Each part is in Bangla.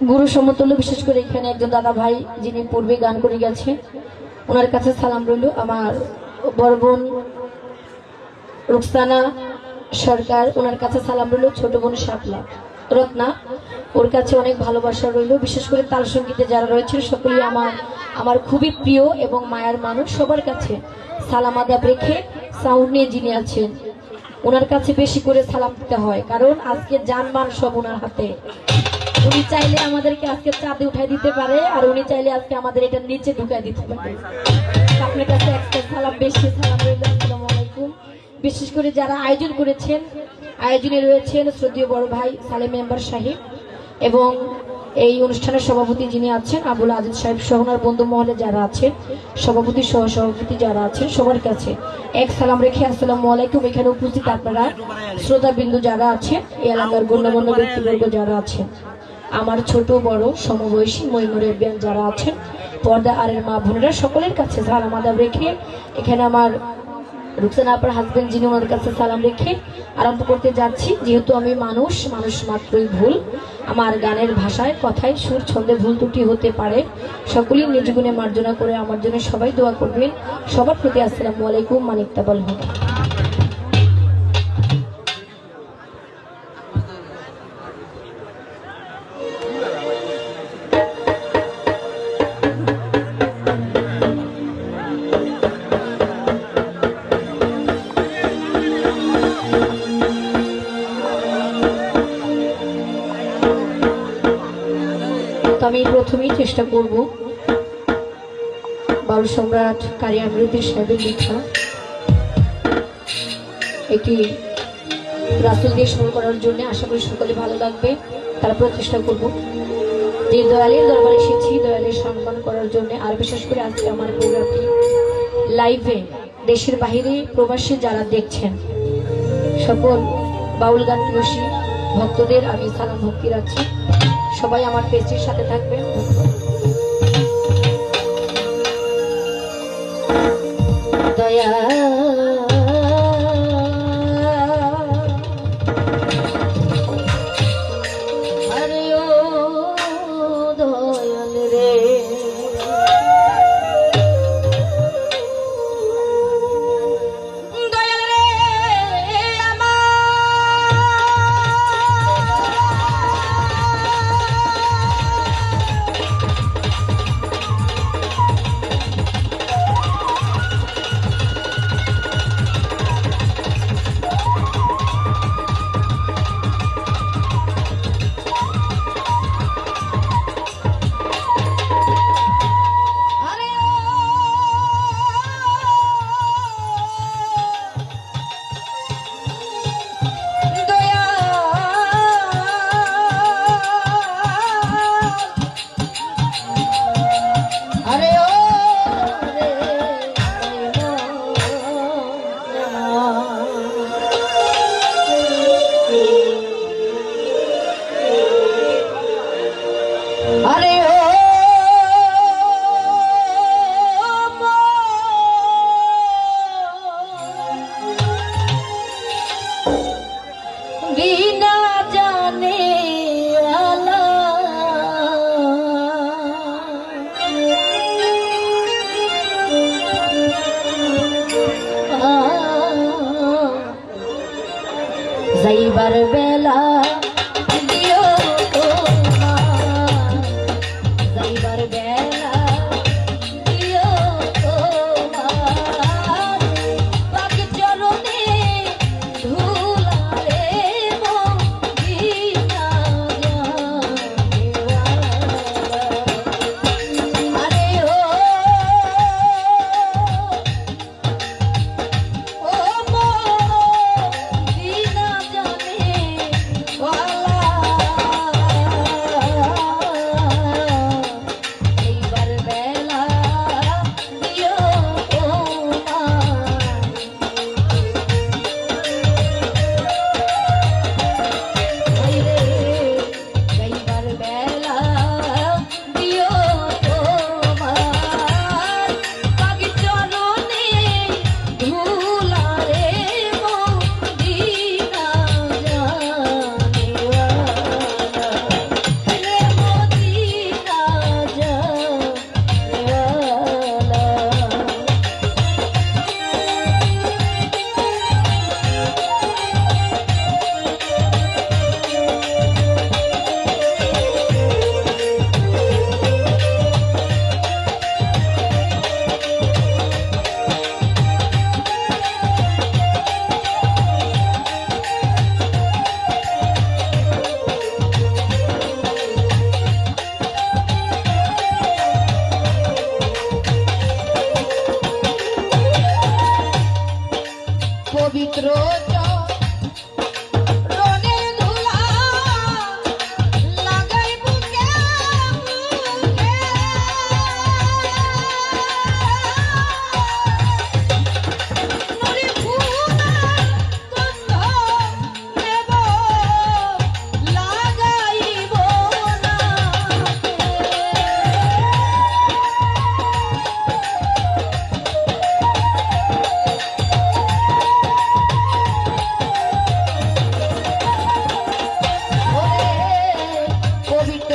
গুরু সমতুল্য, বিশেষ করে এখানে একজন দাদা ভাই যিনি পূর্বে গান করে গেছেন, ওনার কাছে সালাম রইল। আমার বড় বোন রুকসানা সরকার, ওনার কাছে সালাম রইল। ছোট বোন শাপলা রত্না, ওর কাছে অনেক ভালোবাসা রইল। বিশেষ করে তাল সঙ্গীতে যারা রয়েছেন সকলেই আমার আমার খুবই প্রিয় এবং মায়ার মানুষ। সবার কাছে সালাম আদাব রেখে সাউন্ড নিয়ে যিনি আছেন ওনার কাছে বেশি করে সালাম দিতে হয়, কারণ আজকে জানমান সব ওনার হাতে। উনি চাইলে আমাদেরকে আজকে চাঁদে উঠাই দিতে পারে, আর উনি চাইলে আজকে আমাদের এটা নিচে ঢুকাই দিতে পারে। আপনার কাছে একটা সালাম, বেশি সালাম রইল। আসসালামু আলাইকুম। বিশেষ করে যারা আয়োজন করেছেন, আয়োজনে রয়েছেন শ্রদ্ধেয় বড় ভাই সালেম মেম্বার সাহেব, এবং এই অনুষ্ঠানের সভাপতি যিনি আছেন আবুল আজিজ সাহেব সহ ওনার বন্ধু মহলে যারা আছেন, সভাপতি সহ সভাপতি যারা আছেন, সবার কাছে এক সালাম রেখে আসসালামু আলাইকুম। এখানে উপস্থিত আপনারা শ্রোতাবিন্দু যারা আছেন, এই এলাকার গণ্যমান্য ব্যক্তিবর্গ যারা আছেন, আমার ছোট বড় সমবয়সী ময়মুরেবিয়ান যারা আছেন, পর্দা আরের মা বোনেরা, সকলের কাছে সালাম আদাব রেখে এখানে আমার রুকসানা আপার হাজবেন্ড যিনি, ওনার কাছে সালাম রেখে আরম্ভ করতে যাচ্ছি। যেহেতু আমি মানুষ মাত্রই ভুল, আমার গানের ভাষায় কথায় সুর ছন্দে ভুল ত্রুটি হতে পারে, সকলেই নিজ গুণে মার্জনা করে আমার জন্য সবাই দোয়া করবেন। সবার প্রতি আসসালামু আলাইকুম, মানিক তাবাল হোক। আমি প্রথমেই চেষ্টা করব বাউল সম্রাট কারি আমৃতি সাহেবের লেখা একটি রাসূল দিয়ে শুরু করার জন্য। আশা করি সকলে ভালো লাগবে, তারপর চেষ্টা করব যে দয়ালের দরবারে এসেছি দয়ালের সম্মান করার জন্য। আর বিশেষ করে আজকে আমার প্রোগ্রামটি লাইভে দেশের বাইরে প্রবাসী যারা দেখছেন, সকল বাউল গান প্রিয়সী ভক্তদের আমি সালাম ভক্তি রাখছি। সবাই আমার পেজের সাথে থাকবেন। দয়া আরে ও দয়াল রে, দয়াল রে আমার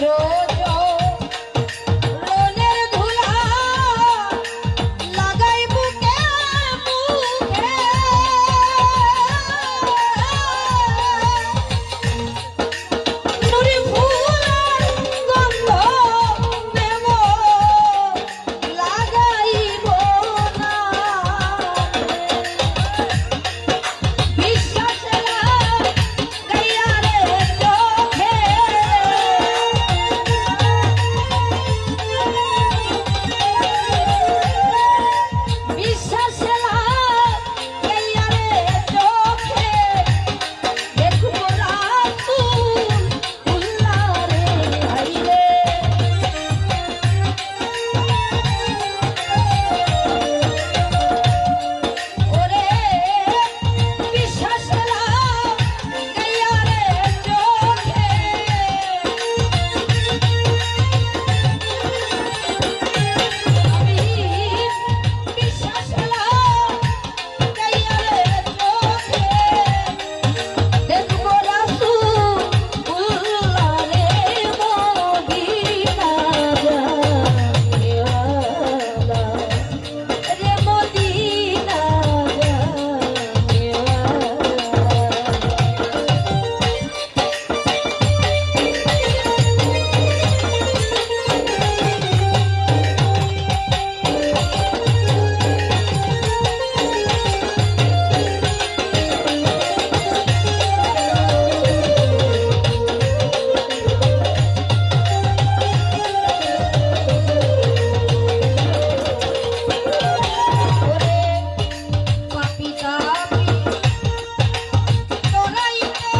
রোজ রনের ধুলা লাগাই বুকে মুখে নুরি ফুলের গন্ধ নেব লাগাইব না বিশ্বাসে গাইয়া রে চোখে বিশ্বাসে গাইয়া রে চোখে দেখব রাসূল উল্লাহ রে হাইরে ওরে বিশ্বাস গাইয়া রে চোখে আমি বিশ্বাস গাইয়া রে চোখে দেখব রাসূল উল্লাহ রে মদিনা জানেওয়ালা রে মদিনা জানেওয়ালা ওরে পাপি তাপি তোরাইতে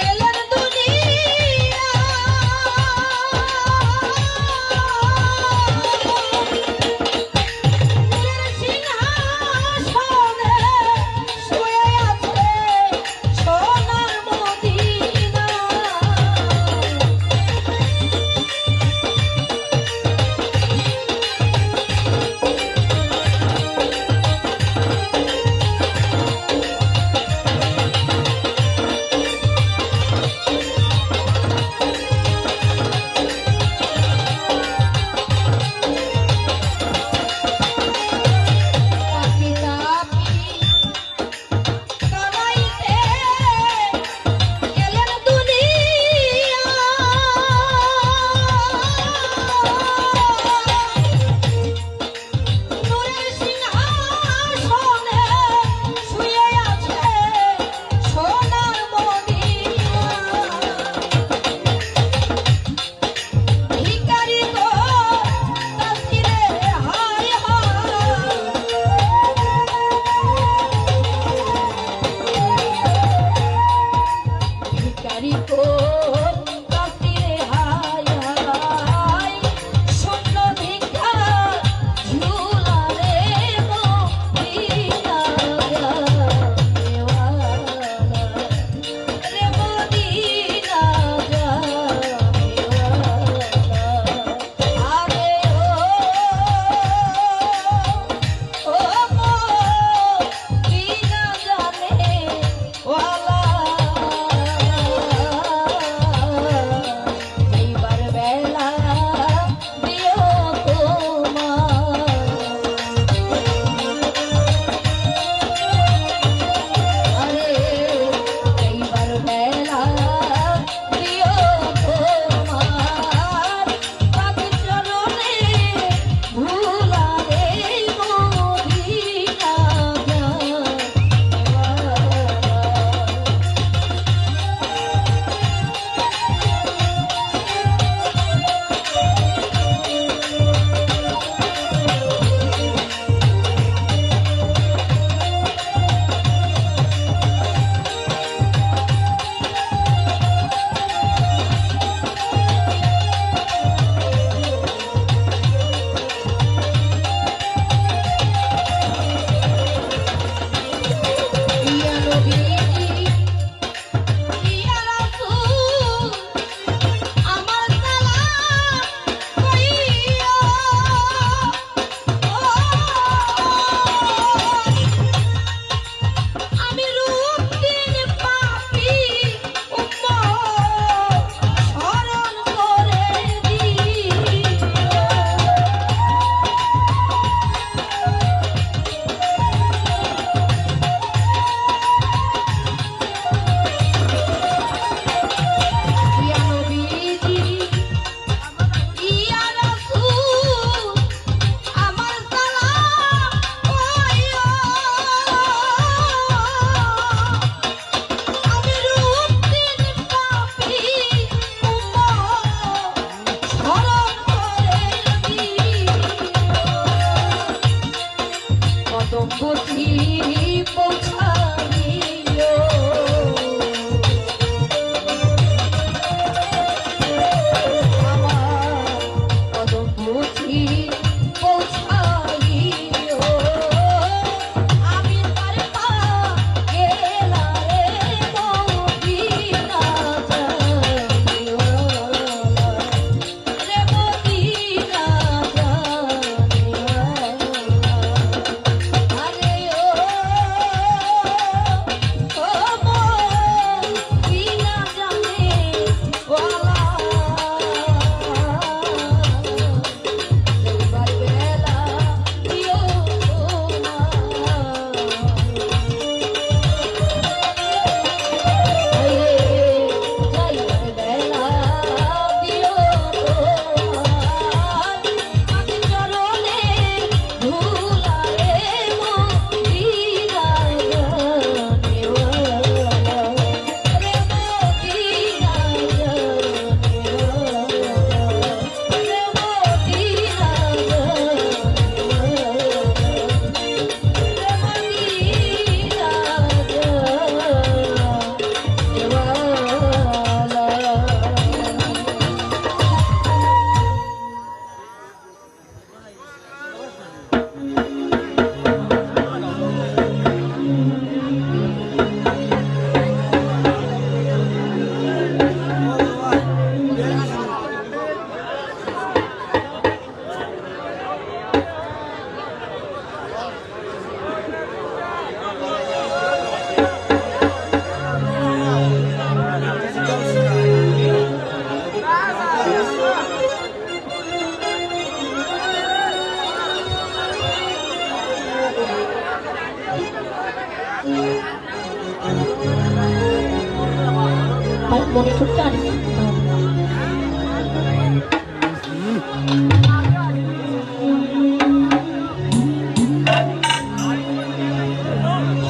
এলেন দুনিয়া নূরের সিংহাসনে শুয়ে আছে সোনার মদিনা পাপি তাপি তোরাইতে এলেন দুনিয়া নূরের সিংহাসনে শুয়ে আছে সোনার মদিনা ভিখারি গো তাসিরে হায় ভিখারি গো তাসিরে হায় হায় শূন্য ভিক্ষা ঝুলা রে মদিনা জানেওয়ালা রে মদিনা জানেওয়ালা আরে ও মদিনা জানেওয়ালা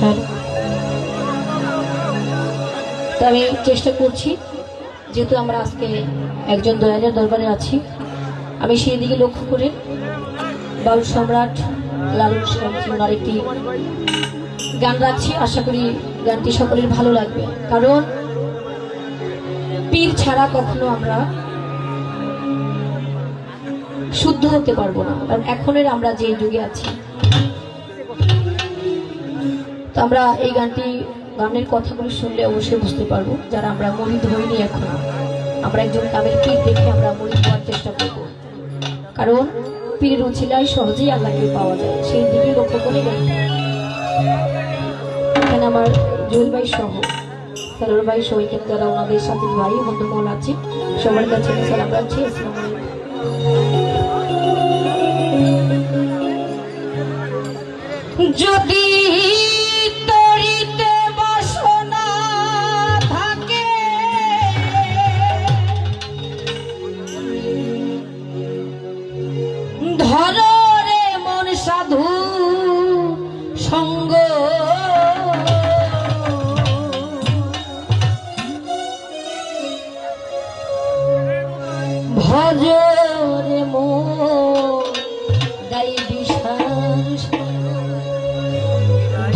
হ্যাঁ, তো আমি চেষ্টা করছি, যেহেতু আমরা আজকে একজন দয়ালের দরবারে আছি, আমি সেই দিকে লক্ষ্য করে বাউল সম্রাট লালন সাহেব ওনার একটি গান রাখছি। আশা করি গানটি সকলের ভালো লাগবে, কারণ পীর ছাড়া কখনো আমরা শুদ্ধ হতে পারবো না। কারণ এখনের আমরা যে যুগে আছি, তো আমরা এই গানের কথাগুলো শুনলে অবশ্যই বুঝতে পারবো, যারা আমরা মুরিদ হইনি এখন, আমরা একজন কামেল পীর দেখে আমরা মুরিদ হওয়ার চেষ্টা করব। কারণ পীরের উছিলায় সহজেই আল্লাহকে পাওয়া যায়, সেই দিকে লক্ষ্য করে গান। এখানে আমার জুয়েল ভাই সহ, সালোর ভাই সহ, এখানে যারা ওনাদের সাথে ভাই বন্ধুমহল আছে, সবার কাছে সালাম রাখছি। আসসালামু আলাইকুম। যদি তরিতে বাসনা থাকে, ধরো রে মন সাধু সঙ্গ, ভজ রে মন গাই বিশ্বাস,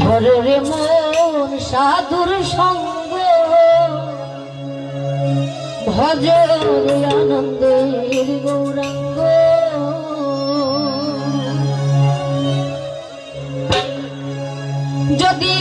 ধরো রে মন সাধুর সঙ্গ, ভজ রে আনন্দের গৌরাঙ্গ। যদি